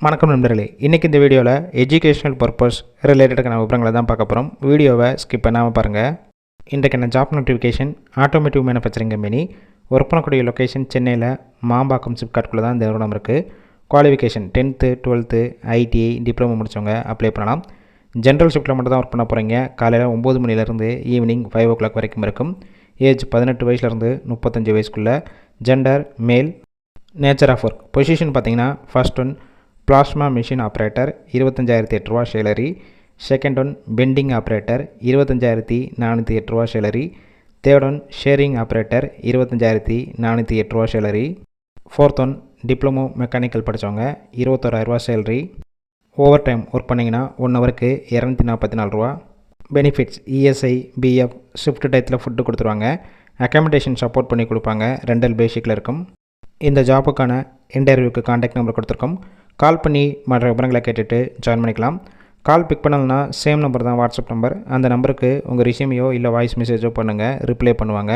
வணக்கம் நண்பர்களே, இன்றைக்கி இந்த வீடியோவில் எஜுகேஷனல் பர்பஸ் ரிலேட்டடுக்கான விவரங்களை தான் பார்க்க போகிறோம். வீடியோவை ஸ்கிப் பண்ணாமல் பாருங்கள். இன்றைக்கான job notification automotive manufacturing company work பண்ணக்கூடிய லொக்கேஷன் சென்னையில் மாம்பாக்கம் சிப்காட்குள்ளே தான் இந்த நிறுவனம் இருக்குது. Qualification 10th 12th ITI diploma முடித்தவங்க அப்ளை பண்ணலாம். ஜென்ரல் ஷிஃப்ட்டில் மட்டும் தான் ஒர்க் பண்ண போகிறீங்க. காலையில் 9 மணிலேருந்து ஈவினிங் 5 o'clock வரைக்கும் இருக்கும். ஏஜ் 18 வயசுலேருந்து 35 வயசுக்குள்ளே. Gender male. Nature of work position பார்த்தீங்கன்னா first one plasma machine operator 25,008 ரூபா salary. Second one bending operator 25,408 ரூபா salary. Third one shearing operator 25,408 ரூபா salary. Fourth one diploma mechanical படித்தவங்க 21,000 ரூபா சேலரி. ஓவர் டைம் ஒர்க் பண்ணிங்கன்னா 1 ஹவருக்கு 244 ரூபா. பெனிஃபிட்ஸ் இஎஸ்ஐ பிஎஃப் ஷிஃப்ட் டயத்தில் ஃபுட்டு கொடுத்துருவாங்க. அக்காமடேஷன் சப்போர்ட் பண்ணி கொடுப்பாங்க. ரெண்டல் பேசிக்கில் இருக்கும். இந்த ஜாப்புக்கான இன்டர்வியூக்கு கான்டாக்ட் நம்பர் கொடுத்துருக்கோம். கால் பண்ணி மற்ற விவரங்களை கேட்டுட்டு ஜாயின் பண்ணிக்கலாம். கால் பிக் பண்ணலன்னா சேம் நம்பர் தான் வாட்ஸ்அப் நம்பர். அந்த நம்பருக்கு உங்கள் ரிசியூமையோ இல்லை வாய்ஸ் மெசேஜோ பண்ணுங்கள், ரிப்ளை பண்ணுவாங்க.